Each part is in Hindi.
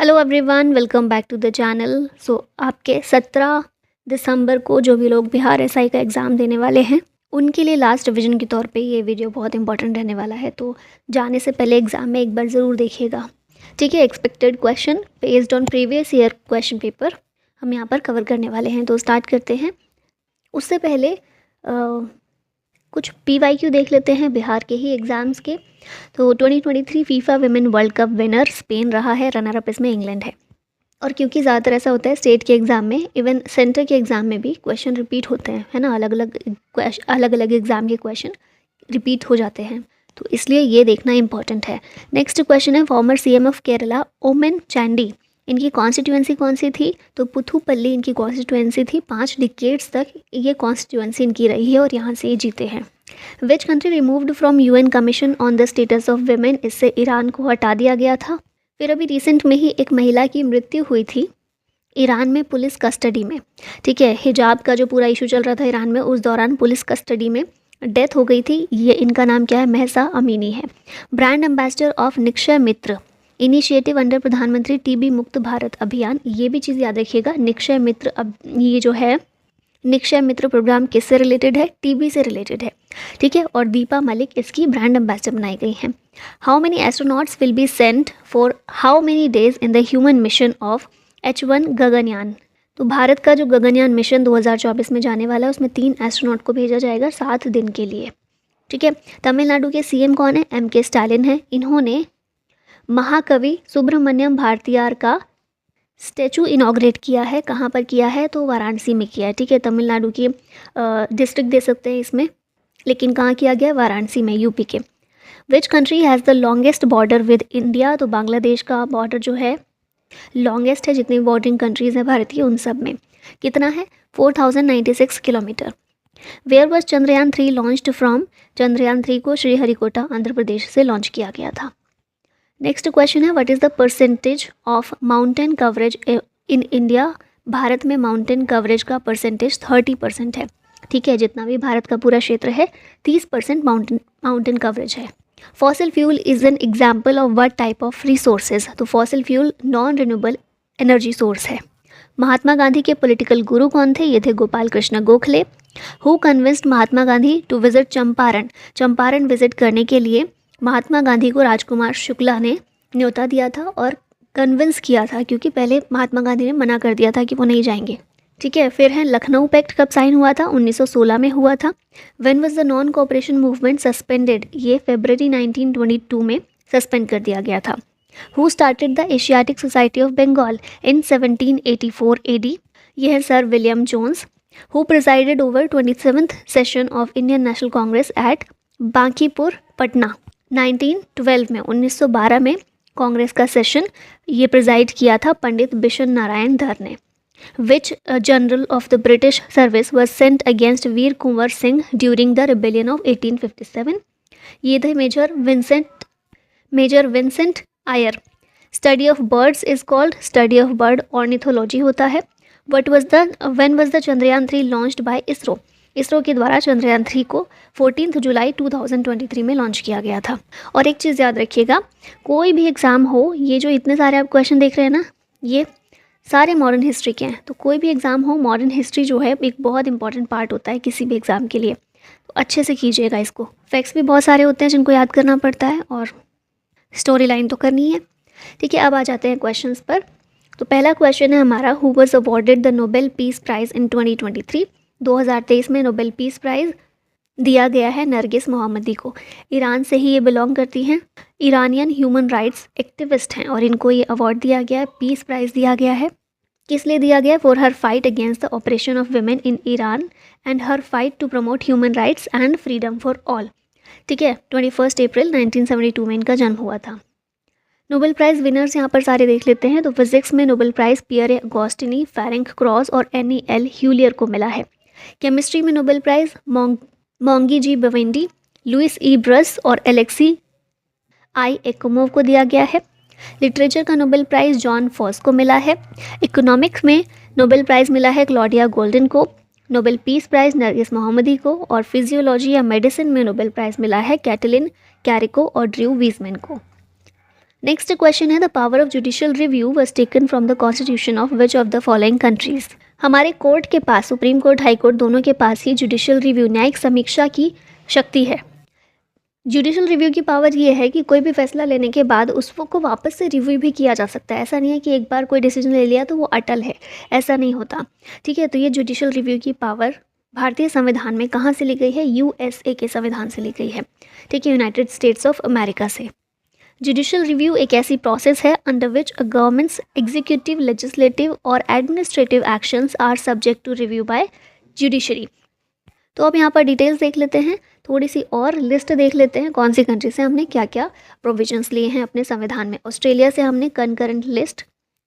Hello everyone, welcome back to the channel. आपके 17 दिसंबर को जो भी लोग बिहार एसआई का एग्ज़ाम देने वाले हैं उनके लिए लास्ट रिविजन के तौर पे ये वीडियो बहुत इंपॉर्टेंट रहने वाला है। तो जाने से पहले एग्ज़ाम में एक बार ज़रूर देखिएगा, ठीक है। Expected question based on previous year question paper हम यहाँ पर कवर करने वाले हैं। तो स्टार्ट करते हैं। उससे पहले कुछ PYQ देख लेते हैं बिहार के ही एग्ज़ाम्स के। तो 2023 FIFA women world cup winner Spain रहा है, रनर अप इसमें इंग्लैंड है। और क्योंकि ज़्यादातर ऐसा होता है स्टेट के एग्ज़ाम में, इवन सेंटर के एग्ज़ाम में भी क्वेश्चन रिपीट होते हैं, है ना। अलग अलग एग्ज़ाम के क्वेश्चन रिपीट हो जाते हैं, तो इसलिए ये देखना इंपॉर्टेंट है। नेक्स्ट क्वेश्चन है, former CM of Kerala Oommen Chandy, इनकी कॉन्स्टिट्यूएंसी कौन सी थी? तो पुथुपल्ली इनकी कॉन्स्टिट्यूएंसी थी। 5 डिकेड्स तक ये कॉन्स्टिट्यूएंसी इनकी रही है और यहाँ से ये जीते हैं। Which country removed from UN commission on the status of women, इससे ईरान को हटा दिया गया था। फिर अभी रिसेंट में ही एक महिला की मृत्यु हुई थी ईरान में पुलिस कस्टडी में, ठीक है। हिजाब का जो पूरा इशू चल रहा था ईरान में, उस दौरान पुलिस कस्टडी में डेथ हो गई थी। ये इनका नाम क्या है? महसा अमीनी है। Brand ambassador of Nikshay Mitra initiative under प्रधानमंत्री TB मुक्त भारत अभियान, ये भी चीज़ याद रखिएगा। निक्षय मित्र, अब ये जो है निक्षय मित्र प्रोग्राम किससे रिलेटेड है? TB से रिलेटेड है, ठीक है। और दीपा मलिक इसकी ब्रांड एम्बेसडर बनाई गई हैं। How many astronauts will be sent for how many days in the human mission of H1 Gaganyaan? तो भारत का जो गगनयान मिशन 2024 में जाने वाला है, उसमें 3 एस्ट्रोनॉट को भेजा जाएगा 7 दिन के लिए, ठीक है। तमिलनाडु के CM कौन है? MK स्टालिन है। इन्होंने महाकवि सुब्रमण्यम भारतीयार का स्टैचू इनॉग्रेट किया है। कहाँ पर किया है? तो वाराणसी में किया है, ठीक है। तमिलनाडु की डिस्ट्रिक्ट दे सकते हैं इसमें, लेकिन कहाँ किया गया? वाराणसी में, UP के। Which country has the longest border with India? तो बांग्लादेश का बॉर्डर जो है लॉन्गेस्ट है, जितनी बॉर्डरिंग कंट्रीज़ हैं भारत की उन सब में। कितना है? 4096 kilometre. Where was Chandrayaan 3 launched from? Chandrayaan 3 को श्रीहरिकोटा आंध्र प्रदेश से लॉन्च किया गया था। नेक्स्ट क्वेश्चन है, what is the percentage of mountain coverage in India? Bharat में माउंटेन कवरेज का परसेंटेज 30% है, ठीक है। जितना भी भारत का पूरा क्षेत्र है, 30% माउंटेन कवरेज है। Fossil fuel is an example of what type of resources? तो fossil fuel non renewable energy source है। महात्मा गांधी के पॉलिटिकल गुरु कौन थे? ये थे Gopal Krishna Gokhale. Who convinced Mahatma Gandhi to visit Champaran? Champaran visit करने के लिए महात्मा गांधी को राजकुमार शुक्ला ने न्योता दिया था और कन्विंस किया था, क्योंकि पहले महात्मा गांधी ने मना कर दिया था कि वो नहीं जाएंगे, ठीक है। फिर है, लखनऊ पैक्ट कब साइन हुआ था? 1916 में हुआ था। When was the non cooperation movement suspended? ये फरवरी 1922 में सस्पेंड कर दिया गया था। Who started the Asiatic Society of Bengal in 1784 AD? ये है sir William Jones. Who presided over 27th session of Indian National Congress at Bankipur Patna? 1912 में, 1912 में कांग्रेस का सेशन ये प्रिजाइड किया था पंडित बिशन नारायण धर ने। Which general of the British service was sent against Veer Kunwar Singh during the rebellion of 1857? ये थे major Vincent Eyre. Study of birds is called? Study of bird ornithology होता है। When was the Chandrayaan 3 launched by ISRO? ISRO के द्वारा चंद्रयान 3 को 14 जुलाई 2023 में लॉन्च किया गया था। और एक चीज़ याद रखिएगा, कोई भी एग्ज़ाम हो, ये जो इतने सारे आप क्वेश्चन देख रहे हैं ना, ये सारे मॉडर्न हिस्ट्री के हैं। तो कोई भी एग्ज़ाम हो, मॉडर्न हिस्ट्री जो है एक बहुत इंपॉर्टेंट पार्ट होता है किसी भी एग्ज़ाम के लिए, तो अच्छे से कीजिएगा इसको। फैक्ट्स भी बहुत सारे होते हैं जिनको याद करना पड़ता है, और स्टोरी लाइन तो करनी है, ठीक है। अब आ जाते हैं क्वेश्चंस पर। तो पहला क्वेश्चन है हमारा, who was awarded the Nobel peace prize इन 2023? 2023 में नोबेल पीस प्राइज़ दिया गया है नरगिस मोहम्मदी को। ईरान से ही ये बिलोंग करती हैं, ईरानियन ह्यूमन राइट्स एक्टिविस्ट हैं, और इनको ये अवार्ड दिया गया है, पीस प्राइज़ दिया गया है। किस लिए दिया गया? For her fight against the oppression of women in Iran and her fight to promote human rights and freedom for all, ठीक है। 21 अप्रैल 1972 में इनका जन्म हुआ था। नोबेल प्राइज़ विनर्स यहाँ पर सारे देख लेते हैं। तो फिजिक्स में Nobel prize Pierre Agostini, Ferenc Krausz और NEL ह्यूलियर को मिला है। केमिस्ट्री में Nobel prize Moungi G Bawendi, Louis E Brus और एलेक्सी आई एकमोव को दिया गया है। लिटरेचर का नोबेल प्राइज़ जॉन फॉस को मिला है। इकोनॉमिक्स में नोबेल प्राइज़ मिला है क्लॉडिया गोल्डन को। नोबेल पीस प्राइज़ नरगिस मोहम्मदी को। और फिजियोलॉजी या मेडिसिन में नोबेल प्राइज़ मिला है कैटलिन कैरिको और ड्रू वीजमैन को। नेक्स्ट क्वेश्चन है, the power of judicial review was taken from the constitution of which of the following countries. हमारे कोर्ट के पास, सुप्रीम कोर्ट, हाई कोर्ट दोनों के पास ही जुडिशियल रिव्यू, न्यायिक समीक्षा की शक्ति है। जुडिशियल रिव्यू की पावर ये है कि कोई भी फैसला लेने के बाद उसको वापस से रिव्यू भी किया जा सकता है। ऐसा नहीं है कि एक बार कोई डिसीजन ले लिया तो वो अटल है, ऐसा नहीं होता। ठीक है, तो ये जुडिशियल रिव्यू की पावर भारतीय संविधान में कहाँ से ली गई है? यूएसए के संविधान से ली गई है। ठीक है, यूनाइटेड स्टेट्स ऑफ अमेरिका से। जुडिशियल रिव्यू एक ऐसी प्रोसेस है under which a government's executive, legislative और administrative actions are subject to review by judiciary. तो अब यहाँ पर डिटेल्स देख लेते हैं, थोड़ी सी और लिस्ट देख लेते हैं कौन सी कंट्री से हमने क्या क्या प्रोविजंस लिए हैं अपने संविधान में। ऑस्ट्रेलिया से हमने कनकरेंट लिस्ट,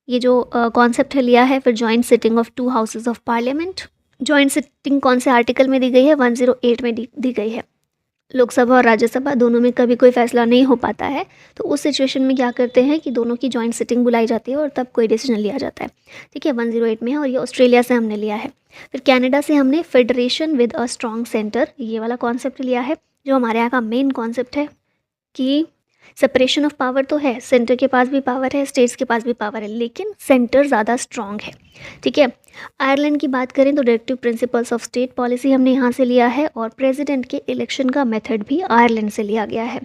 ये जो कॉन्सेप्ट है, लिया है। फिर joint sitting of 2 houses of parliament. Joint sitting कौन से आर्टिकल में दी गई है? 108 में दी गई है। लोकसभा और राज्यसभा दोनों में कभी कोई फैसला नहीं हो पाता है, तो उस सिचुएशन में क्या करते हैं कि दोनों की जॉइंट सिटिंग बुलाई जाती है और तब कोई डिसीजन लिया जाता है। ठीक है, 108 में है और ये ऑस्ट्रेलिया से हमने लिया है। फिर कनाडा से हमने federation with a strong centre, ये वाला कॉन्सेप्ट लिया है, जो हमारे यहाँ का मेन कॉन्सेप्ट है कि सेपरेशन ऑफ पावर तो है, सेंटर के पास भी पावर है, स्टेट्स के पास भी पावर है, लेकिन सेंटर ज़्यादा स्ट्रॉन्ग है। ठीक है, आयरलैंड की बात करें तो directive principles of state policy हमने यहाँ से लिया है और प्रेसिडेंट के इलेक्शन का मेथड भी आयरलैंड से लिया गया है।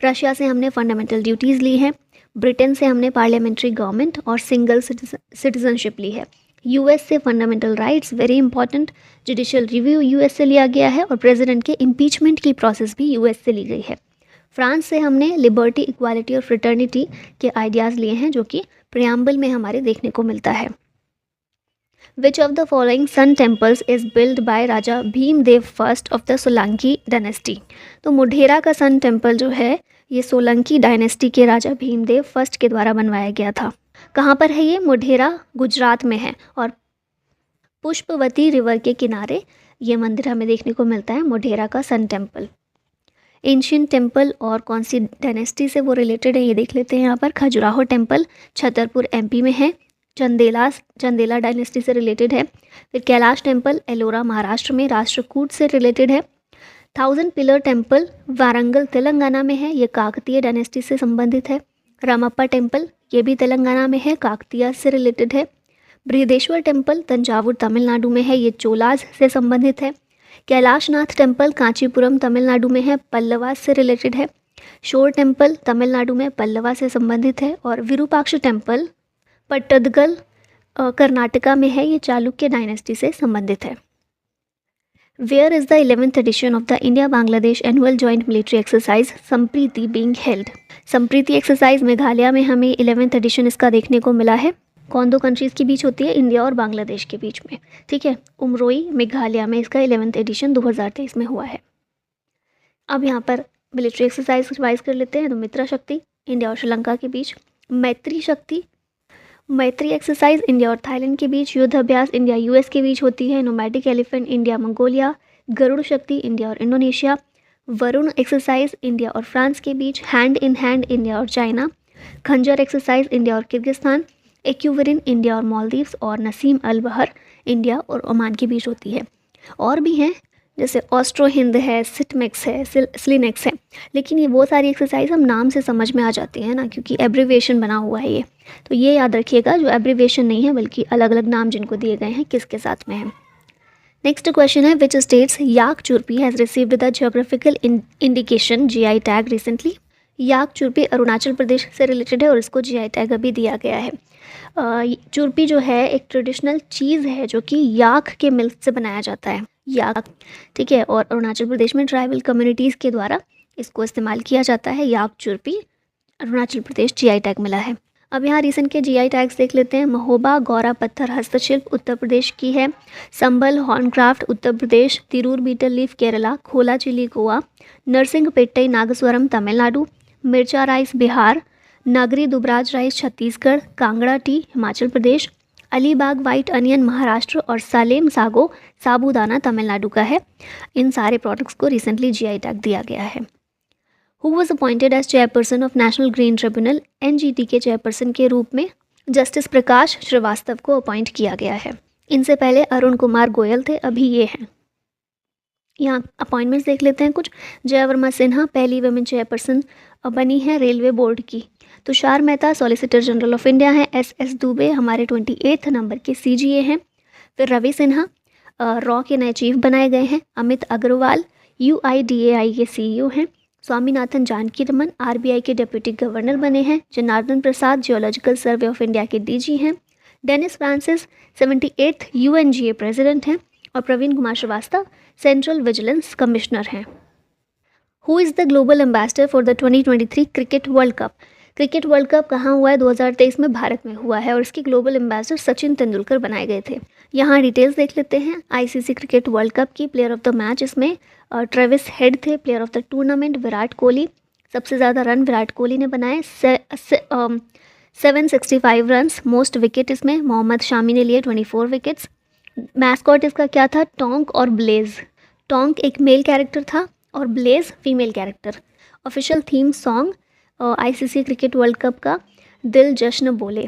रशिया से हमने फंडामेंटल ड्यूटीज़ ली हैं। ब्रिटेन से हमने पार्लियामेंट्री गवर्नमेंट और सिंगल सिटीजनशिप ली है। यूएस से fundamental rights, very important. Judicial review US से लिया गया है और प्रेसिडेंट के इम्पीचमेंट की प्रोसेस भी यूएस से ली गई है। फ्रांस से हमने लिबर्टी, इक्वालिटी और फ्रेटर्निटी के आइडियाज़ लिए हैं, जो कि प्रियम्बल में हमारे देखने को मिलता है। Which of the following sun temples is build by Raja Bhimdev first of the Solanki dynasty. तो मोढेरा का सन टेम्पल जो है, ये सोलंकी डायनेस्टी के राजा भीमदेव फर्स्ट के द्वारा बनवाया गया था। कहाँ पर है ये? मोढेरा गुजरात में है और पुष्पवती रिवर के किनारे ये मंदिर हमें देखने को मिलता है, मोढेरा का सन टेम्पल। एंशियंट टेम्पल और कौन सी डायनेस्टी से वो रिलेटेड है ये देख लेते हैं। यहाँ पर खजुराहो टेम्पल छतरपुर एमपी में है, चंदेला डायनेस्टी से रिलेटेड है। फिर कैलाश टेम्पल एलोरा महाराष्ट्र में, राष्ट्रकूट से रिलेटेड है। 1000 पिलर टेम्पल वारंगल तेलंगाना में है, ये काकतीय डायनेस्टी से संबंधित है। रामप्पा टेम्पल ये भी तेलंगाना में है, काकतीय से रिलेटेड है। बृहदेश्वर टेम्पल तंजावुर तमिलनाडु में है, ये चोलाज से संबंधित है। कैलाशनाथ टेम्पल कांचीपुरम तमिलनाडु में है, पल्लवास से रिलेटेड है। शोर टेम्पल तमिलनाडु में पल्लवा से संबंधित है। और विरूपाक्ष टेम्पल पट्टदकल कर्नाटका में है, ये चालुक्य डायनेस्टी से संबंधित है। Where is the 11th edition of the India Bangladesh annual joint military exercise Sampriti being held. Sampriti exercise Meghalaya में हमें 11th एडिशन इसका देखने को मिला है। कौन दो कंट्रीज़ के बीच होती है? इंडिया और बांग्लादेश के बीच में। ठीक है, उमरोई मेघालय में इसका 11th एडिशन 2023 में हुआ है। अब यहाँ पर मिलिट्री एक्सरसाइज रिवाइज कर लेते हैं। तो मित्रा शक्ति इंडिया और श्रीलंका के बीच, मैत्री शक्ति मैत्री एक्सरसाइज इंडिया और थाईलैंड के बीच, युद्ध अभ्यास इंडिया यूएस के बीच होती है। Nomadic elephant India Mongolia, Garuda Shakti India और इंडोनेशिया, वरुण एक्सरसाइज इंडिया और फ्रांस के बीच, हैंड इन हैंड इंडिया और चाइना, खंजर एक्सरसाइज इंडिया और किर्गिस्तान, एक्यूवरिन इंडिया और मालदीव्स, और नसीम अल बहर इंडिया और ओमान के बीच होती है। और भी हैं जैसे ऑस्ट्रो हिंद है, सिटमेक्स है, स्लिनेक्स है, लेकिन ये वो सारी एक्सरसाइज हम नाम से समझ में आ जाती हैं ना, क्योंकि एब्रीविएशन बना हुआ है ये। तो ये याद रखिएगा, जो एब्रीविएशन नहीं है बल्कि अलग अलग नाम जिनको दिए गए हैं किसके साथ में है। नेक्स्ट क्वेश्चन है, which states yak churpi has received the geographical indication GI tag recently. Yak churpi Arunachal Pradesh से रिलेटेड है और इसको GI टैग अभी दिया गया है। चुरपी जो है एक ट्रेडिशनल चीज़ है जो कि याक के मिल्क से बनाया जाता है, याक। ठीक है, और अरुणाचल प्रदेश में ट्राइबल कम्युनिटीज़ के द्वारा इसको इस्तेमाल किया जाता है। याक चुरपी अरुणाचल प्रदेश GI टैग मिला है। अब यहाँ रिसेंट के GI टैग्स देख लेते हैं। महोबा गौरा पत्थर हस्तशिल्प उत्तर प्रदेश की है, संबल हॉर्नक्राफ्ट उत्तर प्रदेश, तिरूर बीटल लीफ केरला, खोला चिली गोवा, नरसिंह पेट्टई नागस्वरम तमिलनाडु, मिर्चा राइस बिहार, नागरी Dubraj rice Chhattisgarh, Kangra T Himachal Pradesh, Alibag white onion Maharashtra और सालेम सागो साबूदाना तमिलनाडु का है। इन सारे प्रोडक्ट्स को रिसेंटली GI टैग दिया गया है। Who was appointed as chairperson of National Green Tribunal, NGT के चेयरपर्सन के रूप में जस्टिस प्रकाश श्रीवास्तव को अपॉइंट किया गया है। इनसे पहले अरुण कुमार गोयल थे, अभी ये हैं। यहाँ अपॉइंटमेंट्स देख लेते हैं कुछ। जय वर्मा सिन्हा पहली वुमेन चेयरपर्सन बनी है रेलवे बोर्ड की। Tushar Mehta solicitor general of India हैं। एस दुबे हमारे 28 नंबर के CGA हैं। फिर रवि सिन्हा रॉ के नए चीफ बनाए गए हैं। अमित अग्रवाल UIDAI के CEO हैं। स्वामीनाथन जानकी रमन RBI के डिप्टी गवर्नर बने हैं। Janardan Prasad geological survey of India के DG हैं। Dennis Francis 78th UNGA president हैं। और Praveen Kumar Srivastava central vigilance commissioner हैं। Who is the global ambassador for the 2023 cricket world cup? Cricket world cup कहाँ हुआ है? 2023 में भारत में हुआ है और इसके ग्लोबल एम्बेसडर सचिन तेंदुलकर बनाए गए थे। यहाँ डिटेल्स देख लेते हैं ICC क्रिकेट वर्ल्ड कप की। प्लेयर ऑफ द मैच इसमें ट्रेविस हेड थे। Player of the tournament Virat Kohli. सबसे ज़्यादा रन विराट कोहली ने बनाए 765 रन्स। मोस्ट विकेट इसमें मोहम्मद शामी ने लिए 24 विकेट्स। मैस्कॉट इसका क्या था? टोंक और ब्लेज। टोंक एक मेल कैरेक्टर था और blaze female character. Official theme song ICC cricket world Cup का दिल जश्न बोले।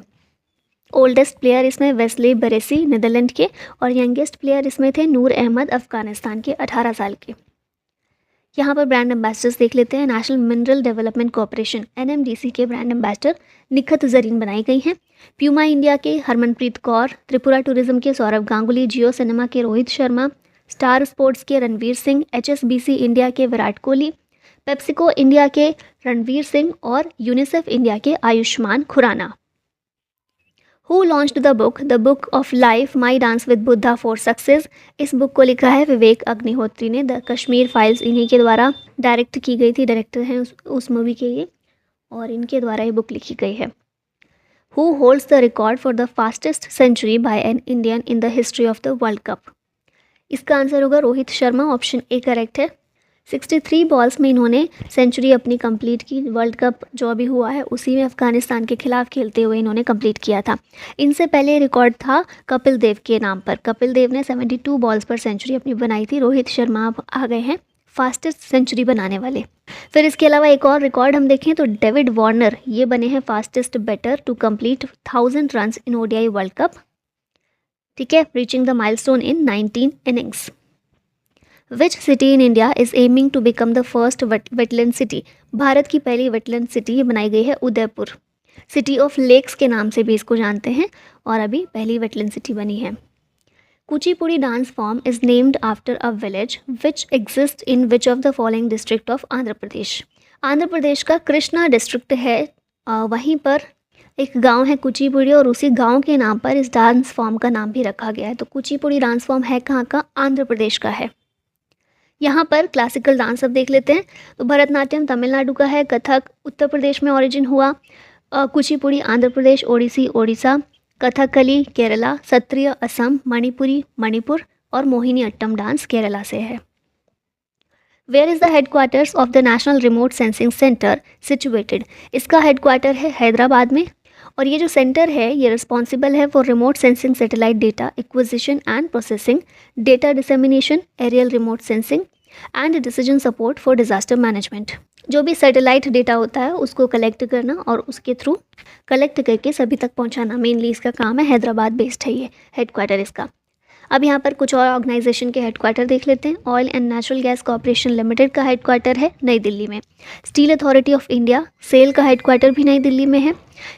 ओल्डेस्ट प्लेयर इसमें वेस्ली बेरेसी नीदरलैंड के और यंगेस्ट प्लेयर इसमें थे नूर अहमद अफगानिस्तान के 18 साल के। यहाँ पर ब्रांड एम्बेसडर्स देख लेते हैं। National mineral development corporation NMDC के ब्रांड एम्बेसडर निखत जरीन बनाई गई हैं। प्यूमा इंडिया के हरमनप्रीत कौर, त्रिपुरा टूरिज्म के सौरभ गांगुली, जियो सिनेमा के रोहित शर्मा, स्टार स्पोर्ट्स के रणवीर सिंह, HSBC इंडिया के विराट कोहली, पेप्सिको इंडिया के रणवीर सिंह और यूनिसेफ इंडिया के Ayushmann Khurrana. Who launched the book of life my dance with Buddha for success? इस बुक को लिखा है विवेक अग्निहोत्री ने। द कश्मीर फाइल्स इन्हीं के द्वारा डायरेक्ट की गई थी, डायरेक्टर हैं उस मूवी के लिए और इनके द्वारा ये बुक लिखी गई है। Who holds the record for the fastest century by an Indian in the history of the World Cup? इसका आंसर होगा Rohit Sharma. Option A correct है। 63 बॉल्स में इन्होंने सेंचुरी अपनी कंप्लीट की। वर्ल्ड कप जो अभी हुआ है उसी में अफगानिस्तान के खिलाफ खेलते हुए इन्होंने कंप्लीट किया था। इनसे पहले रिकॉर्ड था कपिल देव के नाम पर। कपिल देव ने 72 बॉल्स पर सेंचुरी अपनी बनाई थी। रोहित शर्मा अब आ गए हैं फास्टेस्ट सेंचुरी बनाने वाले। फिर इसके अलावा एक और रिकॉर्ड हम देखें तो डेविड वार्नर ये बने हैं fastest batter to complete 1000 runs in ODI world cup. ठीक है, reaching the milestone in 19 innings. Which city in India is aiming to become the first wetland city? Bharat की पहली वेटलैंड सिटी बनाई गई है उदयपुर। सिटी ऑफ लेक्स के नाम से भी इसको जानते हैं और अभी पहली वेटलैंड सिटी बनी है। Kuchipudi dance form is named after a village which exist in which of the following district of Andhra Pradesh? Andhra Pradesh का कृष्णा डिस्ट्रिक्ट है, वहीं पर एक गांव है कुचिपुड़ी और उसी गांव के नाम पर इस डांस फॉर्म का नाम भी रखा गया है। तो कुचिपुड़ी डांस फॉर्म है कहाँ का? आंध्र प्रदेश का है। यहाँ पर क्लासिकल डांस अब देख लेते हैं तो भरतनाट्यम तमिलनाडु का है, कथक उत्तर प्रदेश में ओरिजिन हुआ, कुचिपुड़ी आंध्र प्रदेश, ओडिसी ओडिशा, कथकली केरला, सत्रिय असम, मणिपुरी मणिपुर और मोहिनी अट्टम डांस केरला से है। Where is the headquarters of the national remote sensing centre situated? इसका हेडक्वार्टर है हैदराबाद में और ये जो सेंटर है ये रिस्पॉन्सिबल है for remote sensing satellite data acquisition and processing, data dissemination, aerial remote sensing and decision support for disaster management. जो भी सैटेलाइट डेटा होता है उसको कलेक्ट करना और उसके थ्रू कलेक्ट करके सभी तक पहुंचाना, मेनली इसका काम है। हैदराबाद बेस्ड है ये हेडक्वार्टर इसका। अब यहाँ पर कुछ और ऑर्गेनाइजेशन के हेडक्वार्टर देख लेते हैं। Oil and natural gas corporation limited का हेडक्वार्टर है नई दिल्ली में। Steel authority of India SAIL का हेडक्वार्टर भी नई दिल्ली में है।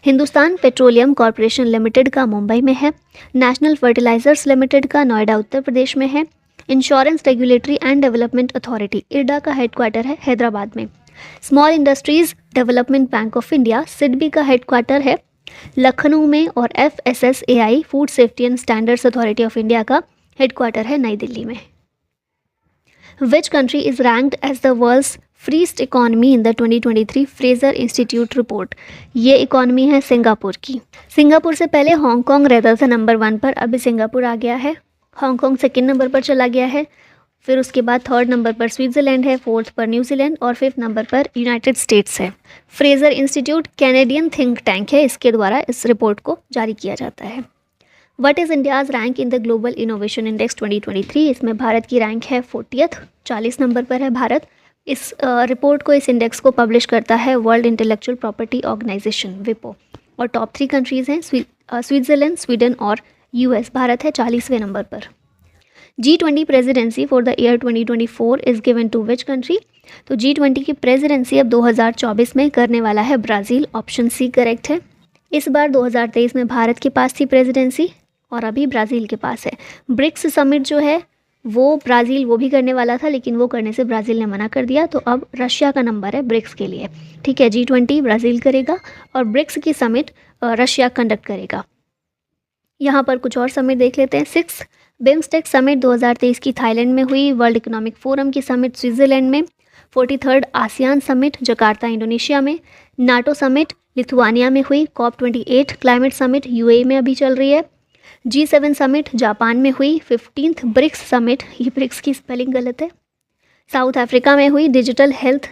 हिंदुस्तान पेट्रोलियम कॉर्पोरेशन लिमिटेड का मुंबई में है। नेशनल फर्टिलाइजर्स लिमिटेड का नोएडा उत्तर प्रदेश में है। Insurance regulatory and development authority IRDA का हेडक्वार्टर है हैदराबाद में। Small industries development bank of India SIDBI का हेडक्वार्टर है लखनऊ में और FSSAI food safety and standards authority of India का हेडक्वार्टर है नई दिल्ली में। Which country is ranked as the world's freest economy in the 2023 Fraser Institute report? ये इकोनॉमी है सिंगापुर की। सिंगापुर से पहले हांगकांग रहता था नंबर 1 पर, अभी सिंगापुर आ गया है। हांगकांग सेकंड नंबर पर चला गया है। फिर उसके बाद थर्ड नंबर पर स्विट्ज़रलैंड है, फोर्थ पर न्यूजीलैंड और फिफ्थ नंबर पर यूनाइटेड स्टेट्स है। Fraser institute Canadian think tank है, इसके द्वारा इस रिपोर्ट को जारी किया जाता है। What is India's rank in the global innovation index 2023? इसमें भारत की रैंक है 40th, 40 नंबर पर है भारत। इस रिपोर्ट को, इस इंडेक्स को पब्लिश करता है वर्ल्ड इंटेलेक्चुअल प्रॉपर्टी ऑर्गेनाइजेशन विपो और टॉप 3 कंट्रीज़ हैं स्विट्ज़रलैंड, स्वीडन और US। भारत है 40वें नंबर पर। G20 presidency for the year 2024 is given to which country? तो G20 की प्रेसिडेंसी अब 2024 में करने वाला है ब्राज़ील, ऑप्शन सी करेक्ट है। इस बार 2023 में भारत के पास थी प्रेसिडेंसी और अभी ब्राज़ील के पास है। ब्रिक्स समिट जो है वो ब्राज़ील वो भी करने वाला था, लेकिन वो करने से ब्राज़ील ने मना कर दिया, तो अब रशिया का नंबर है ब्रिक्स के लिए। ठीक है, G20 ब्राज़ील करेगा और ब्रिक्स की समिट रशिया कंडक्ट करेगा। यहाँ पर कुछ और समिट देख लेते हैं। 6 बिम्स्टेक समिट 2023 की थाईलैंड में हुई। वर्ल्ड इकोनॉमिक फोरम की समिट स्विट्ज़रलैंड में। 43rd ASEAN summit Jakarta Indonesia में। नाटो समिट लिथुआनिया में हुई। COP28 क्लाइमेट समिट यूएई में अभी चल रही है। G7 समिट जापान में हुई। 15th ब्रिक्स समिट, ये ब्रिक्स की स्पेलिंग गलत है, साउथ अफ्रीका में हुई। डिजिटल हेल्थ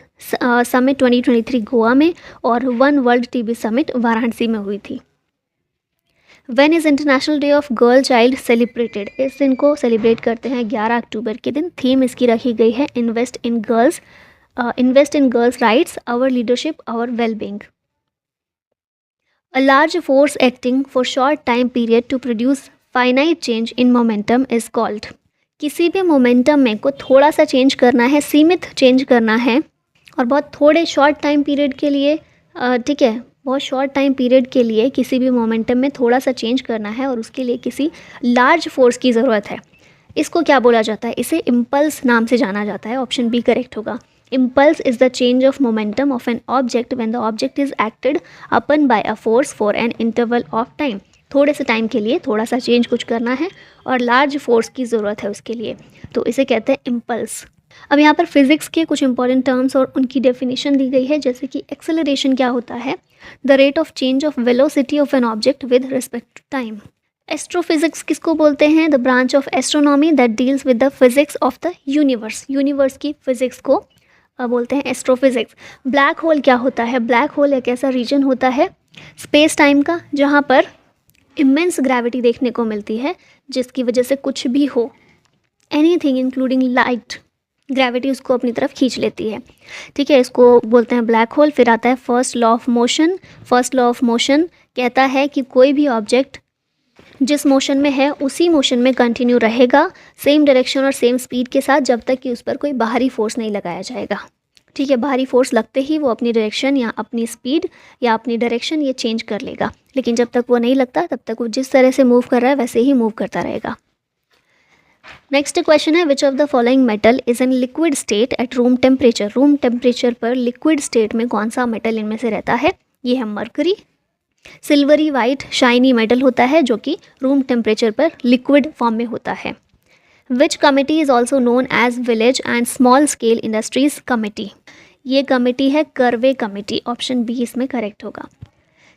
समिट 2023 गोवा में और one world TB summit Varanasi में हुई थी। When is international day of girl child celebrated? इस दिन को सेलिब्रेट करते हैं 11 अक्टूबर के दिन। थीम इसकी रखी गई है invest in girls rights, our leadership, our wellbeing. A large force acting for short time period to produce finite change in momentum is called. किसी भी मोमेंटम में को थोड़ा सा चेंज करना है, सीमित चेंज करना है और बहुत थोड़े शॉर्ट टाइम पीरियड के लिए, ठीक है, बहुत शॉर्ट टाइम पीरियड के लिए किसी भी मोमेंटम में थोड़ा सा चेंज करना है और उसके लिए किसी लार्ज फोर्स की ज़रूरत है। इसको क्या बोला जाता है? इसे इम्पल्स नाम से जाना जाता है। ऑप्शन बी करेक्ट होगा। Impulse is the change of momentum of an object when the object is acted upon by a force for an interval of time. थोड़े से टाइम के लिए थोड़ा सा चेंज कुछ करना है और लार्ज फोर्स की ज़रूरत है उसके लिए, तो इसे कहते हैं इम्पल्स। अब यहाँ पर फिजिक्स के कुछ इंपॉर्टेंट टर्म्स और उनकी डेफिनेशन दी गई है, जैसे कि एक्सेलरेशन क्या होता है? The rate of change of velocity of an object with respect to time. Astrophysics किसको बोलते हैं? The branch of astronomy that deals with the physics of the universe. Universe की फिजिक्स को बोलते हैं एस्ट्रोफिजिक्स। ब्लैक होल क्या होता है? ब्लैक होल एक ऐसा रीजन होता है स्पेस टाइम का जहाँ पर इमेंस ग्रेविटी देखने को मिलती है, जिसकी वजह से कुछ भी हो, एनीथिंग इंक्लूडिंग लाइट, ग्रेविटी उसको अपनी तरफ खींच लेती है। ठीक है, इसको बोलते हैं ब्लैक होल। फिर आता है first law of motion. First law of motion कहता है कि कोई भी ऑब्जेक्ट जिस मोशन में है उसी मोशन में कंटिन्यू रहेगा, सेम डायरेक्शन और सेम स्पीड के साथ, जब तक कि उस पर कोई बाहरी फोर्स नहीं लगाया जाएगा। ठीक है, बाहरी फोर्स लगते ही वो अपनी डायरेक्शन या अपनी स्पीड या अपनी डायरेक्शन ये चेंज कर लेगा, लेकिन जब तक वो नहीं लगता तब तक वो जिस तरह से मूव कर रहा है वैसे ही मूव करता रहेगा। नेक्स्ट क्वेश्चन है, which of the following metal is in liquid state at room temperature? Room temperature पर लिक्विड स्टेट में कौन सा मेटल इनमें से रहता है? ये है mercury. Silvery white shiny metal होता है जो कि रूम टेम्परेचर पर लिक्विड फॉर्म में होता है। Which committee is also known as village and small scale industries committee? ये कमिटी है करवे कमिटी। ऑप्शन बी इसमें करेक्ट होगा।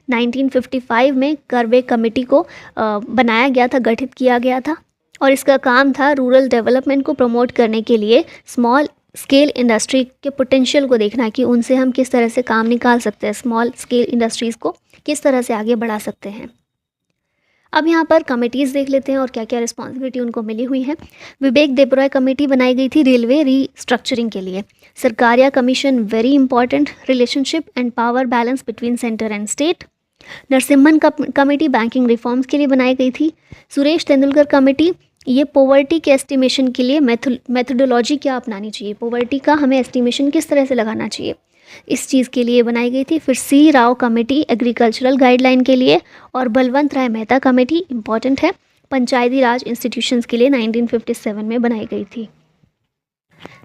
1955 में करवे कमिटी को बनाया गया था, गठित किया गया था और इसका काम था रूरल डेवलपमेंट को प्रमोट करने के लिए स्मॉल स्केल इंडस्ट्री के पोटेंशियल को देखना कि उनसे हम किस तरह से काम निकाल सकते हैं, स्मॉल स्केल इंडस्ट्रीज़ को किस तरह से आगे बढ़ा सकते हैं। अब यहाँ पर कमिटीज़ देख लेते हैं और क्या क्या रिस्पॉन्सिबिलिटी उनको मिली हुई है। विवेक देबरॉय कमेटी बनाई गई थी रेलवे रीस्ट्रक्चरिंग के लिए। Sarkaria commission, very important, relationship and power balance between centre and state. Narasimhan committee banking reforms के लिए बनाई गई थी। सुरेश तेंदुलकर कमेटी, ये पॉवर्टी के एस्टिमेशन के लिए मेथोडोलॉजी क्या अपनानी चाहिए, पॉवर्टी का हमें एस्टिमेशन किस तरह से लगाना चाहिए, इस चीज़ के लिए बनाई गई थी। फिर सी राव कमेटी एग्रीकल्चरल गाइडलाइन के लिए और बलवंत राय मेहता कमेटी इंपॉर्टेंट है, पंचायती राज इंस्टीट्यूशंस के लिए 1957 में बनाई गई थी।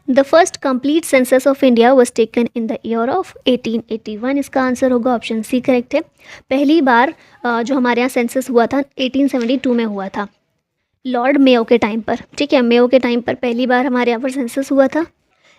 The first complete census of India was taken in the year of 1881। इसका आंसर होगा ऑप्शन सी करेक्ट है। पहली बार जो हमारे यहाँ सेंसस हुआ था 1872 में हुआ था, लॉर्ड मेयो के टाइम पर। ठीक है, मेयो के टाइम पर पहली बार हमारे यहाँ पर सेंसस हुआ था,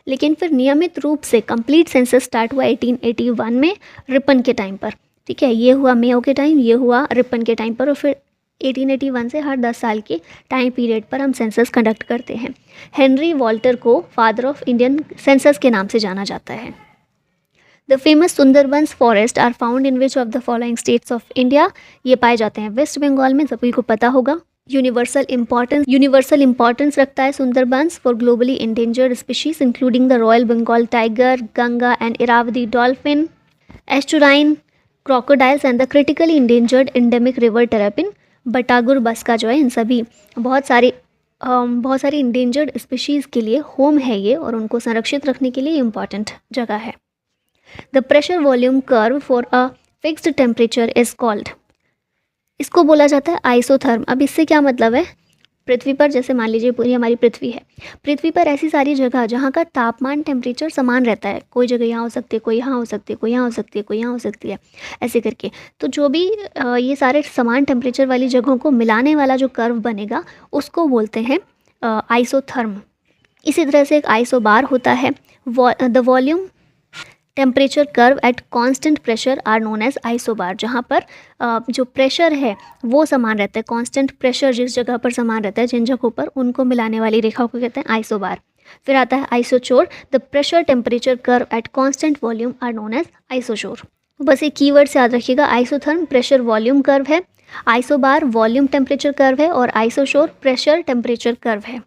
लेकिन फिर नियमित रूप से कंप्लीट सेंसस स्टार्ट हुआ 1881 में रिपन के टाइम पर। ठीक है, ये हुआ मेयो के टाइम, ये हुआ रिपन के टाइम पर, और फिर 1881 से हर 10 साल के टाइम पीरियड पर हम सेंसस कंडक्ट करते हैं। हेनरी वॉल्टर को फादर ऑफ इंडियन सेंसस के नाम से जाना जाता है। The famous Sundarbans forest are found in which of the following states of India? ये पाए जाते हैं वेस्ट बंगाल में, सभी को पता होगा। यूनिवर्सल इंपॉर्टेंस रखता है Sundarbans for globally endangered species including the royal Bengal tiger, Ganga and Irrawaddy dolphin, estuarine crocodiles and the critically endangered endemic river terrapin, Batagur baska जो है, इन सभी बहुत सारे बहुत सारी इंडेंजर्ड स्पीशीज़ के लिए होम है ये, और उनको संरक्षित रखने के लिए इम्पॉर्टेंट जगह है। The pressure volume curve for a fixed temperature is called, इसको बोला जाता है आइसोथर्म। अब इससे क्या मतलब है, पृथ्वी पर जैसे मान लीजिए पूरी हमारी पृथ्वी है, पृथ्वी पर ऐसी सारी जगह जहाँ का तापमान टेम्परेचर समान रहता है, कोई जगह यहाँ हो सकती है, कोई यहाँ हो सकती है, कोई यहाँ हो सकती है, कोई यहाँ हो सकती है, ऐसे करके। तो जो भी ये सारे समान टेम्परेचर वाली जगहों को मिलाने वाला जो कर्व बनेगा उसको बोलते हैं आइसोथर्म। इसी तरह से एक आइसोबार होता है। The volume temperature curve at constant pressure are known as isobar, जहाँ पर जो प्रेशर है वो समान रहता है, कांस्टेंट प्रेशर जिस जगह पर समान रहता है, जिन जगहों पर, उनको मिलाने वाली रेखा को कहते हैं आइसोबार। फिर आता है isochore. The pressure temperature curve at constant volume are known as isochore. बस एक कीवर्ड से याद रखिएगा, आइसोथर्म प्रेशर वॉल्यूम कर्व है, आइसोबार वॉल्यूम टेम्परेचर कर्व है, और आइसोचोर प्रेशर टेम्परेचर कर्व है।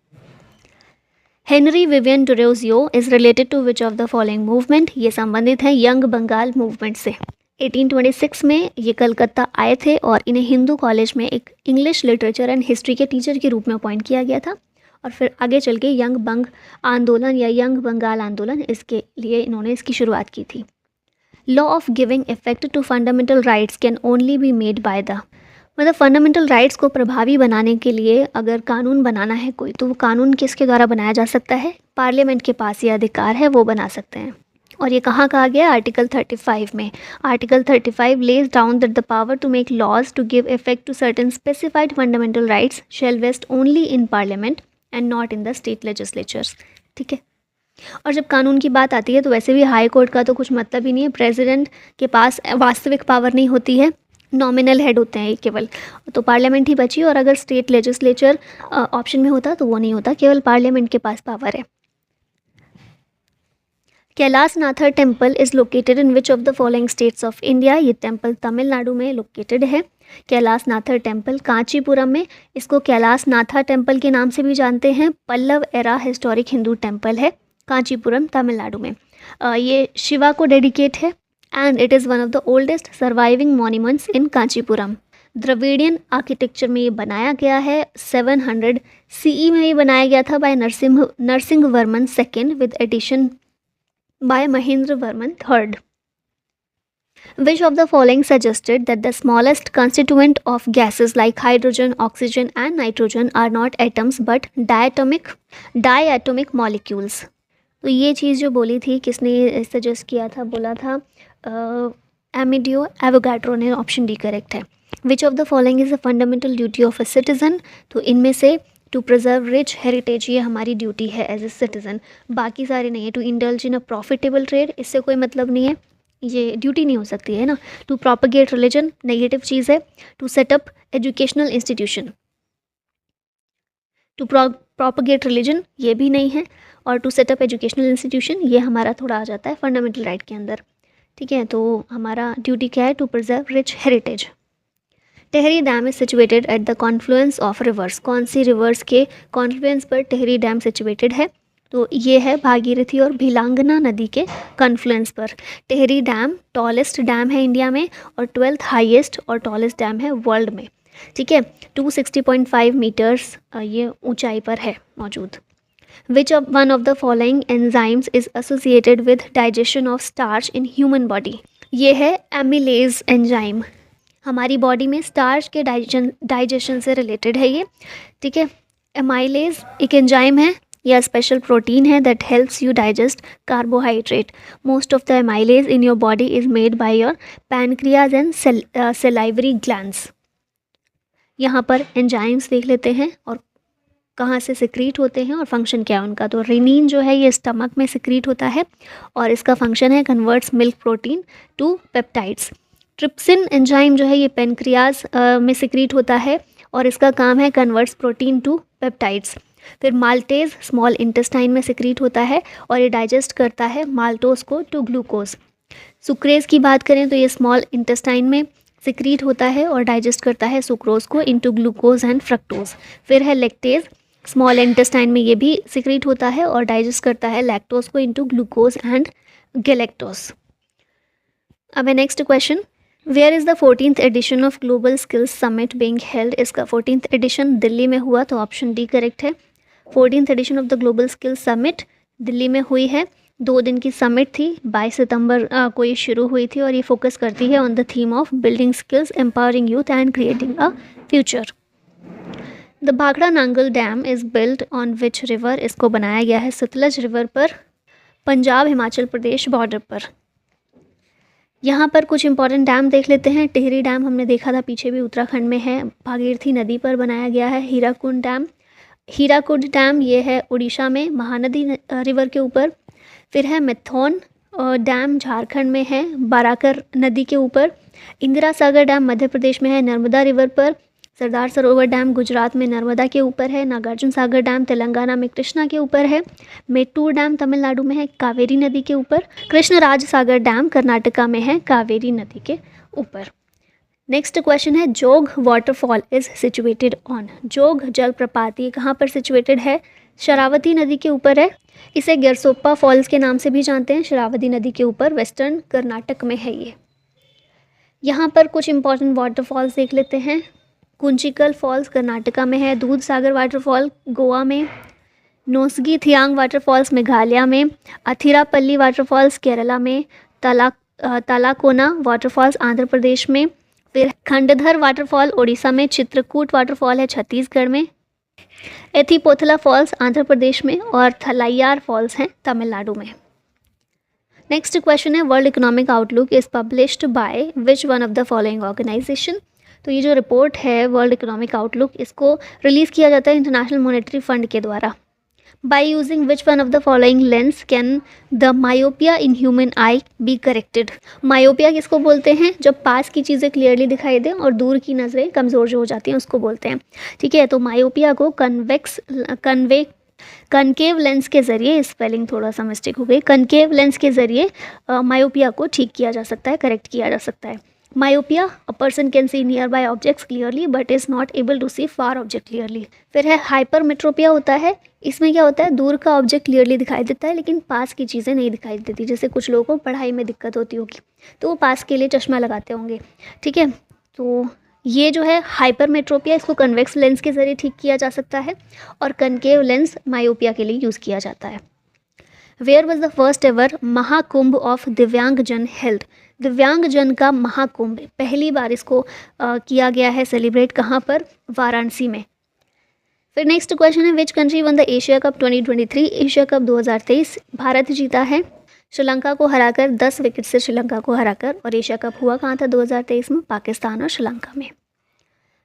Henry Vivian Derozio is related to which of the following movement, ये संबंधित हैं यंग बंगाल मूवमेंट से। 1826 में ये कलकत्ता आए थे और इन्हें हिंदू कॉलेज में एक इंग्लिश लिटरेचर एंड हिस्ट्री के टीचर के रूप में अपॉइंट किया गया था, और फिर आगे चल के यंग बंग आंदोलन या यंग बंगाल आंदोलन, इसके लिए इन्होंने इसकी शुरुआत की थी। Law of giving effect to fundamental rights can only be made by the, मतलब फंडामेंटल राइट्स को प्रभावी बनाने के लिए अगर कानून बनाना है कोई, तो वो कानून किसके द्वारा बनाया जा सकता है, पार्लियामेंट के पास ये अधिकार है, वो बना सकते हैं। और ये कहाँ कहा गया, आर्टिकल 35 में। Article 35 lays down that the power to make laws to give effect to certain specified fundamental rights shall vest only in parliament and not in the state legislatures. ठीक है। और जब कानून की बात आती है तो वैसे भी हाई कोर्ट का तो कुछ मतलब ही नहीं है, प्रेसिडेंट के पास वास्तविक पावर नहीं होती है, नॉमिनल हेड होते हैं केवल, तो पार्लियामेंट ही बची। और अगर स्टेट लेजिस्लेचर ऑप्शन में होता तो वो नहीं होता, केवल पार्लियामेंट के पास पावर है। Kailasanathar temple is located in which of the following states of India, ये टेम्पल तमिलनाडु में लोकेटेड है। कैलाश नाथर टेम्पल कांचीपुरम में, इसको कैलाश नाथा टेम्पल के नाम से भी जानते हैं, Pallava era historic Hindu temple है, कांचीपुरम तमिलनाडु में। ये शिवा को डेडिकेट है and it is one of the oldest surviving monuments in Kanchipuram. Dravidian architecture में ये बनाया गया है, 700 CE में ये बनाया गया था by Narasimha Varman second with addition by Mahendra Varman third. Which of the following suggested that the smallest constituent of gases like hydrogen, oxygen and nitrogen are not atoms but diatomic molecules? तो ये चीज़ जो बोली थी, किसने सजेस्ट किया था, बोला था एमिडियो एवोगाड्रो ने। ऑप्शन डी करेक्ट है। Which of the following is a fundamental duty of a citizen, तो इनमें से टू प्रिजर्व रिच हेरिटेज, ये हमारी ड्यूटी है एज ए सिटीजन, बाकी सारे नहीं है। To indulge in a profitable trade, इससे कोई मतलब नहीं है, ये ड्यूटी नहीं हो सकती है ना। टू प्रोपगेट रिलीजन, नेगेटिव चीज़ है। To set up educational institution, to propagate religion ये भी नहीं है, और टू सेटअप एजुकेशनल इंस्टीट्यूशन ये हमारा थोड़ा आ जाता है फंडामेंटल राइट के अंदर। ठीक है, तो हमारा ड्यूटी क्या है, to preserve rich heritage. Tehri dam is situated at the confluence of rivers, कौन सी रिवर्स के कॉन्फ्लुएंस पर टेहरी डैम सिचुएटेड है, तो ये है भागीरथी और भिलांगना नदी के कॉन्फ्लुएंस पर। टेहरी डैम टॉलेस्ट डैम है इंडिया में, और 12th हाईएस्ट और टॉलेस्ट डैम है वर्ल्ड में। ठीक है, 260.5 मीटर्स ये ऊंचाई पर है मौजूद। Which of one of the following enzymes is associated with digestion of starch in human body? ये है एमिलेज एंजाइम, हमारी बॉडी में स्टार्च के डाइजेशन से रिलेटेड है ये। ठीक है, एमाइलेज एक एंजाइम है या स्पेशल प्रोटीन है that helps you digest carbohydrate. Most of the amylase in your body is made by your pancreas and salivary glands. यहाँ पर एंजाइम्स देख लेते हैं और कहाँ से सिक्रीट होते हैं और फंक्शन क्या है उनका। तो रेनिन जो है ये स्टमक में सिक्रीट होता है और इसका फंक्शन है converts milk protein to peptides. Trypsin enzyme जो है ये पेनक्रियाज में सिक्रीट होता है और इसका काम है कन्वर्ट्स प्रोटीन टू पेप्टाइड्स। फिर माल्टेज स्मॉल इंटेस्टाइन में सिक्रीट होता है और ये डाइजेस्ट करता है माल्टोज को टू ग्लूकोज। सुक्रेज की बात करें तो ये स्मॉल इंटेस्टाइन में सिक्रीट होता है और डाइजेस्ट करता है सुक्रोज को इनटू ग्लूकोज एंड फ्रक्टोज। फिर है लैक्टेज, स्मॉल इंटेस्टाइन में ये भी सिक्रीट होता है और डाइजेस्ट करता है लैक्टोज को इनटू ग्लूकोज एंड गैलेक्टोज। अब है next question, where is the 14th edition of global skills summit being held? इसका 14th एडिशन दिल्ली में हुआ, तो ऑप्शन डी करेक्ट है। 14th edition of the global skills summit Delhi में हुई है। 2 दिन की समिट थी, 22 सितंबर को ये शुरू हुई थी और ये फोकस करती है on the theme of building skills, empowering youth and creating a future. The Bhakra Nangal dam is built on which river? इसको बनाया गया है सतलज रिवर पर, पंजाब हिमाचल प्रदेश बॉर्डर पर। यहाँ पर कुछ इंपॉर्टेंट डैम देख लेते हैं। टिहरी डैम हमने देखा था पीछे भी, उत्तराखंड में है, भागीरथी नदी पर बनाया गया है। हीराकुंड डैम ये है उड़ीसा में, महानदी रिवर के ऊपर। फिर है मैथौन डैम झारखंड में है, बाराकर नदी के ऊपर। इंदिरा सागर डैम मध्य प्रदेश में है, नर्मदा रिवर पर। सरदार सरोवर डैम गुजरात में नर्मदा के ऊपर है। नागार्जुन सागर डैम तेलंगाना में कृष्णा के ऊपर है। मेट्टूर डैम तमिलनाडु में है, कावेरी नदी के ऊपर। कृष्णराज सागर डैम कर्नाटका में है, कावेरी नदी के ऊपर। नेक्स्ट क्वेश्चन है, जोग वाटरफॉल इज सिचुएटेड ऑन? जोग जलप्रपात ये कहाँ पर सिचुएटेड है? शरावती नदी के ऊपर है। इसे गेरसोप्पा फॉल्स के नाम से भी जानते हैं, शरावती नदी के ऊपर, वेस्टर्न कर्नाटक में है ये। यहाँ पर कुछ इंपॉर्टेंट वाटरफॉल्स देख लेते हैं। कुंचिकल फॉल्स कर्नाटका में है, दूध सागर वाटरफॉल गोवा में, नोसगी थियांग वाटरफॉल्स मेघालय में, अथिरापल्ली वाटरफॉल्स केरला में, तालाकोना वाटरफॉल्स आंध्र प्रदेश में। फिर खंडधर वाटरफॉल ओडिशा में, चित्रकूट वाटरफॉल है छत्तीसगढ़ में, एथिपोथला फॉल्स आंध्र प्रदेश में और थलाइयार फॉल्स हैं तमिलनाडु में। नेक्स्ट क्वेश्चन है, world economic outlook is published by which one of the following organisation? तो ये जो रिपोर्ट है वर्ल्ड इकोनॉमिक आउटलुक, इसको रिलीज़ किया जाता है इंटरनेशनल मॉनेटरी फंड के द्वारा। By using which one of the following lens can the myopia in human eye be corrected? Myopia किसको बोलते हैं? जब पास की चीज़ें क्लियरली दिखाई दें और दूर की नज़रें कमज़ोर जो हो जाती हैं उसको बोलते हैं। ठीक है, तो मायोपिया को कनकेव लेंस के ज़रिए, स्पेलिंग थोड़ा सा मिस्टेक हो गई, कनकेव लेंस के ज़रिए मायोपिया को ठीक किया जा सकता है, करेक्ट किया जा सकता है। Myopia, a person can see nearby objects clearly but is not able to see far object clearly. फिर है हाइपरमेट्रोपिया होता है, इसमें क्या होता है, दूर का ऑब्जेक्ट क्लियरली दिखाई देता है लेकिन पास की चीज़ें नहीं दिखाई देती। जैसे कुछ लोगों को पढ़ाई में दिक्कत होती होगी तो वो पास के लिए चश्मा लगाते होंगे। ठीक है, तो ये जो है हाइपरमेट्रोपिया, इसको कन्वेक्स लेंस के ज़रिए ठीक किया जा सकता है और कनकेव लेंस मायोपिया के लिए यूज़ किया जाता है। Where was the first ever Mahakumbh of Divyangjan held? Divyangjan का महाकुंभ पहली बार इसको किया गया है सेलिब्रेट, कहाँ पर? वाराणसी में। फिर नेक्स्ट क्वेश्चन है, which country one the Asia cup 2023? Asia cup 2023 Bharat जीता है, श्रीलंका को हराकर, 10 विकेट से श्रीलंका को हराकर। और एशिया कप हुआ कहाँ था 2023 में? पाकिस्तान और श्रीलंका में।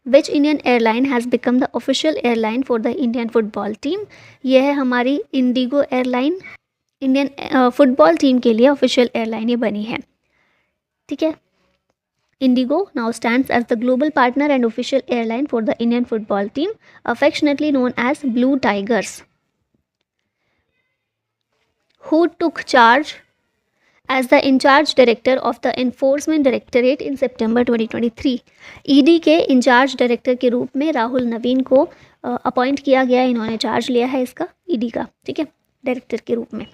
Which Indian airline has become the official airline for the Indian football team? यह है हमारी Indigo airline, Indian football team के लिए ऑफिशियल एयरलाइन ये बनी है। ठीक है, Indigo now stands as the global partner and official airline for the Indian football team, affectionately known as Blue Tigers. Who took charge as the in-charge director of the Enforcement Directorate in September 2023? ED के इंचार्ज डायरेक्टर के रूप में राहुल नवीन को अपॉइंट किया गया, इन्होंने चार्ज लिया है इसका, ED का। ठीक है, डायरेक्टर के रूप में।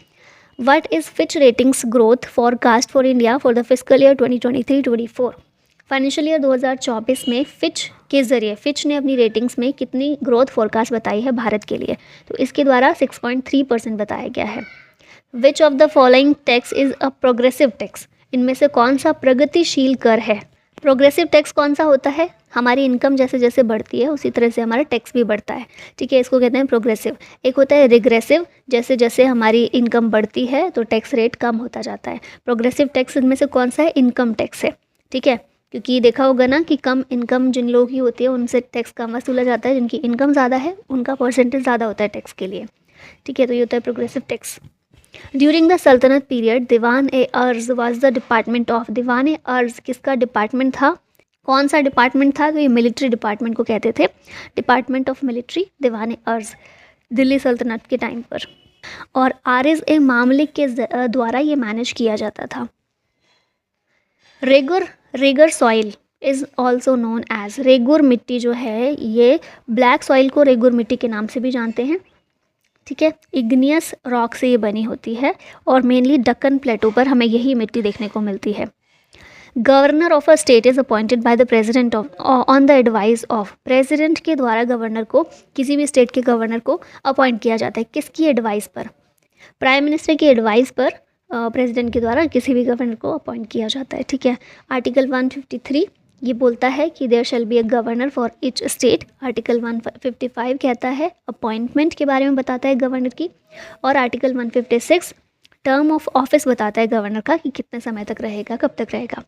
What is Fitch Ratings growth forecast for India for the fiscal year 2023-24? Financial year 2024 में फिच के ज़रिए, फिच ने अपनी रेटिंग्स में कितनी ग्रोथ फोरकास्ट बताई है भारत के लिए? तो इसके द्वारा 6.3% बताया गया है। Which of the following tax is a progressive tax? इनमें से कौन सा प्रगतिशील कर है? प्रोग्रेसिव टैक्स कौन सा होता है? हमारी इनकम जैसे जैसे बढ़ती है उसी तरह से हमारा टैक्स भी बढ़ता है। ठीक है, इसको कहते हैं प्रोग्रेसिव। एक होता है रिग्रेसिव, जैसे जैसे हमारी इनकम बढ़ती है तो टैक्स रेट कम होता जाता है। प्रोग्रेसिव टैक्स इनमें से कौन सा है? इनकम टैक्स है। ठीक है, क्योंकि देखा होगा ना कि कम इनकम जिन लोगों की होती है उनसे टैक्स कम वसूला जाता है, जिनकी इनकम ज़्यादा है उनका परसेंटेज ज़्यादा होता है टैक्स के लिए। ठीक है, तो ये होता है प्रोग्रेसिव टैक्स। ड्यूरिंग द सल्तनत पीरियड दीवान ए अर्ज वाज द डिपार्टमेंट ऑफ, दीवान ए अर्ज किसका डिपार्टमेंट था? कौन सा डिपार्टमेंट था? तो ये मिलिट्री डिपार्टमेंट को कहते थे, डिपार्टमेंट ऑफ मिलिट्री, दीवान ए अर्ज, दिल्ली सल्तनत के टाइम पर। और आरिज ए मामलिक के द्वारा ये मैनेज किया जाता था। Regur soil is also known as, regur मिट्टी जो है ये ब्लैक सॉइल को रेगुर मिट्टी के नाम से भी जानते हैं। ठीक है, इग्नियस रॉक से ये बनी होती है और मेनली दक्कन प्लेटो पर हमें यही मिट्टी देखने को मिलती है। Governor of a state is appointed by the president on the advice of, president के द्वारा गवर्नर को, किसी भी स्टेट के गवर्नर को अपॉइंट किया जाता है, किसकी एडवाइस पर? प्राइम मिनिस्टर की एडवाइस पर प्रेसिडेंट के द्वारा किसी भी गवर्नर को अपॉइंट किया जाता है, ठीक है। आर्टिकल 153 ये बोलता है कि there shall be a governor for each state. Article 155 कहता है अपॉइंटमेंट के बारे में, बताता है गवर्नर की। और आर्टिकल 156 टर्म ऑफ ऑफिस बताता है गवर्नर का कि कितने समय तक रहेगा, कब तक रहेगा।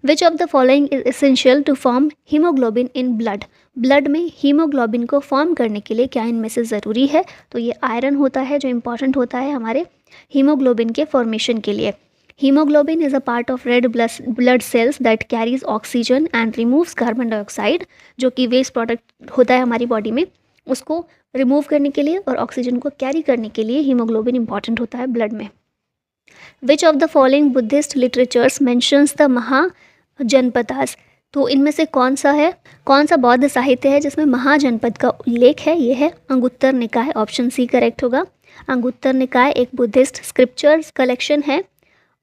Which of the following is essential to form haemoglobin in blood, blood में हीमोग्लोबिन को फॉर्म करने के लिए क्या इनमें से ज़रूरी है? तो ये आयरन होता है जो इंपॉर्टेंट होता है हमारे हीमोग्लोबिन के फॉर्मेशन के लिए। Haemoglobin is a part of red blood cells that carries oxygen and removes carbon dioxide, जो कि वेस्ट प्रोडक्ट होता है हमारी बॉडी में, उसको रिमूव करने के लिए और ऑक्सीजन को कैरी करने के लिए हीमोग्लोबिन इंपॉर्टेंट होता है ब्लड में। विच of the following Buddhist literatures mentions the mahajanapadas, तो इनमें से कौन सा बौद्ध साहित्य है जिसमें महाजनपद का उल्लेख है? ये है अंगुत्तर निकाय, ऑप्शन सी करेक्ट होगा। अंगुत्तर निकाय एक बुद्धिस्ट स्क्रिप्चर्स कलेक्शन है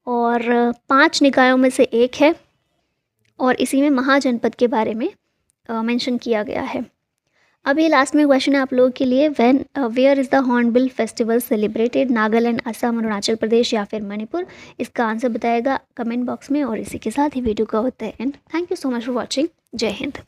और 5 निकायों में से एक है और इसी में महाजनपद के बारे में मेंशन किया गया है। अभी लास्ट में क्वेश्चन है आप लोगों के लिए, where is the hornbill festival celebrated? Nagaland, Assam, Arunachal Pradesh या फिर मणिपुर? इसका आंसर बताएगा कमेंट बॉक्स में। और इसी के साथ ही वीडियो का होता है and. Thank you so much for watching. जय हिंद।